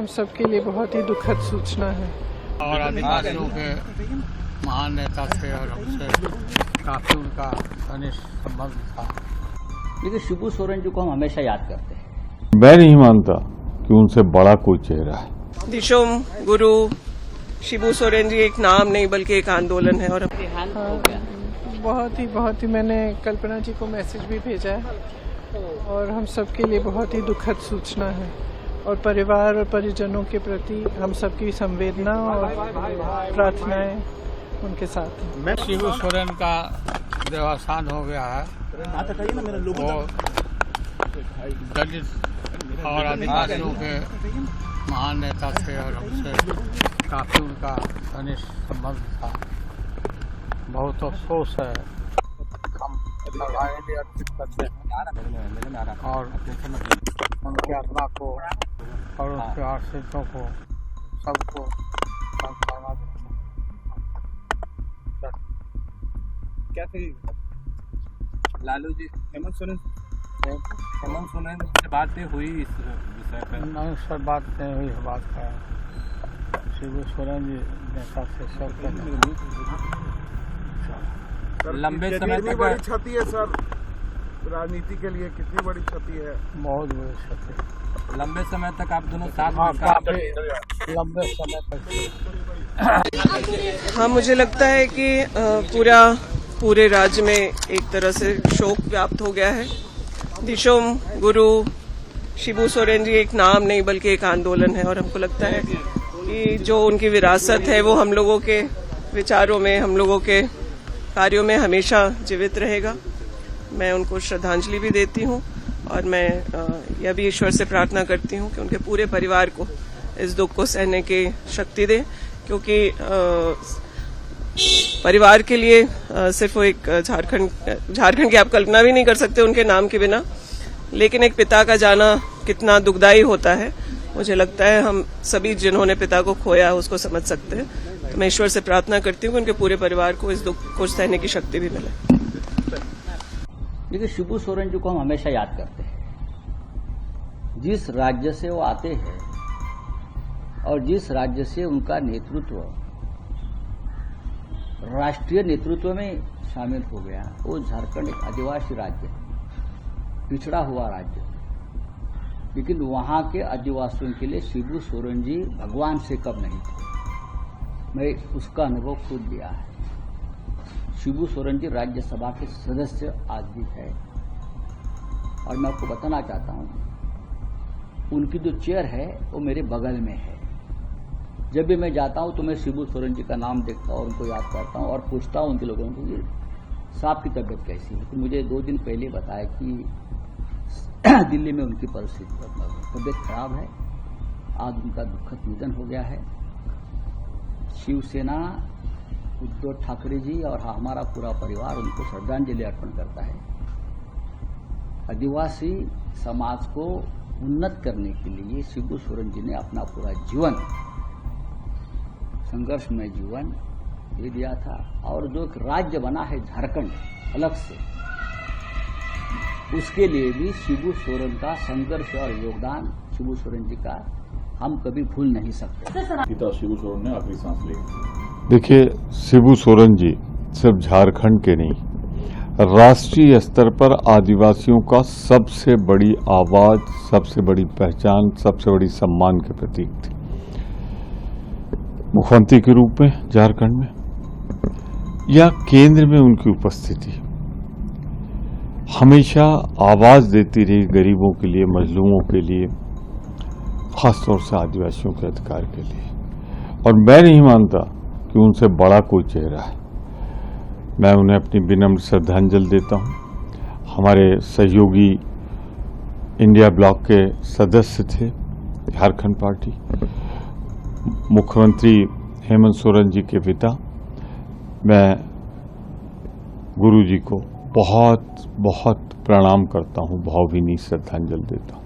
सबके लिए बहुत ही दुखद सूचना है। और आदिवासियों के महान नेता थे और हमसे काफी उनका घनिष्ठ संबंध था। लेकिन शिबू सोरेन जी को हम हमेशा याद करते हैं। मैं नहीं मानता कि उनसे बड़ा कोई चेहरा है। दिशोम गुरु शिबू सोरेन जी एक नाम नहीं बल्कि एक आंदोलन है। और बहुत ही मैंने कल्पना जी को मैसेज भी भेजा है और हम सबके लिए बहुत ही दुखद सूचना है और परिवार और परिजनों के प्रति हम सबकी संवेदना और प्रार्थनाएं उनके साथ हैं। शिबू सोरेन का देहावसान हो गया है। वो दलित और आदिवासियों के महान नेता थे और हमसे काफी उनका घनिष्ठ संबंध था। बहुत अफसोस है। हम श्रद्धांजलि अर्पित करते हैं और उनके आत्मा को और उसके आश्रितों को सबको सांत्वना देते हैं। क्या थे लालू जी हेमंत सोरेन से बातें हुई इस विषय पर? नहीं सर, बात नहीं हुई है। बात है शिबू सोरेन जी नेता से सब लंबे समय तक बड़ी क्षति है सर, राजनीति के लिए कितनी बड़ी क्षति है? बहुत बड़ी क्षति। लंबे समय तक आप दोनों साथ लंबे समय तक। हाँ, मुझे लगता है कि पूरे राज्य में एक तरह से शोक व्याप्त हो गया है। दिशोम गुरु शिबू सोरेन जी एक नाम नहीं बल्कि एक आंदोलन है। और हमको लगता है कि जो उनकी विरासत है वो हम लोगों के विचारों में, हम लोगों के कार्यों में हमेशा जीवित रहेगा। मैं उनको श्रद्धांजलि भी देती हूँ और मैं यह भी ईश्वर से प्रार्थना करती हूँ कि उनके पूरे परिवार को इस दुख को सहने की शक्ति दे, क्योंकि परिवार के लिए सिर्फ वो एक झारखंड की आप कल्पना भी नहीं कर सकते उनके नाम के बिना, लेकिन एक पिता का जाना कितना दुखदायी होता है, मुझे लगता है हम सभी जिन्होंने पिता को खोया उसको समझ सकते हैं। तो मैं ईश्वर से प्रार्थना करती हूँ कि उनके पूरे परिवार को इस दुख को सहने की शक्ति भी मिले। लेकिन शिबू सोरेन जी को हम हमेशा याद करते हैं। जिस राज्य से वो आते हैं और जिस राज्य से उनका नेतृत्व राष्ट्रीय नेतृत्व में शामिल हो गया, वो झारखंड एक आदिवासी राज्य है, पिछड़ा हुआ राज्य, लेकिन वहां के आदिवासियों के लिए शिबू सोरेन जी भगवान से कम नहीं थे। मैं उसका अनुभव खुद लिया है। शिबू सोरेन जी राज्यसभा के सदस्य आज भी है और मैं आपको बताना चाहता हूं, उनकी जो चेयर है वो मेरे बगल में है। जब भी मैं जाता हूं तो मैं शिबू सोरेन जी का नाम देखता हूं और उनको याद करता हूं और पूछता हूं उनके लोगों को कि साहब की तबीयत कैसी है। तो मुझे 2 दिन पहले बताया कि दिल्ली में उनकी परिस्थिति तबीयत खराब है। आज उनका दुखद निधन हो गया है। शिवसेना, उद्धव ठाकरे जी और हमारा पूरा परिवार उनको श्रद्धांजलि अर्पण करता है। आदिवासी समाज को उन्नत करने के लिए शिबू सोरेन जी ने अपना पूरा जीवन, संघर्षमय जीवन दे दिया था। और जो एक राज्य बना है झारखंड अलग से, उसके लिए भी शिबू सोरेन का संघर्ष और योगदान, शिबू सोरेन जी का हम कभी भूल नहीं सकते। पिता शिबू सोरेन ने आखिरी सांस ली। देखिए, शिबू सोरेन जी सिर्फ झारखंड के नहीं, राष्ट्रीय स्तर पर आदिवासियों का सबसे बड़ी आवाज, सबसे बड़ी पहचान, सबसे बड़ी सम्मान के प्रतीक थे। मुख्यमंत्री के रूप में झारखंड में या केंद्र में उनकी उपस्थिति हमेशा आवाज देती रही गरीबों के लिए, मजलूमों के लिए, खासतौर से आदिवासियों के अधिकार के लिए। और मैं नहीं मानता कि उनसे बड़ा कोई चेहरा है। मैं उन्हें अपनी विनम्र श्रद्धांजलि देता हूं। हमारे सहयोगी इंडिया ब्लॉक के सदस्य थे झारखंड पार्टी, मुख्यमंत्री हेमंत सोरेन जी के पिता। मैं गुरु जी को बहुत बहुत प्रणाम करता हूं, भावभीनी श्रद्धांजलि देता हूं।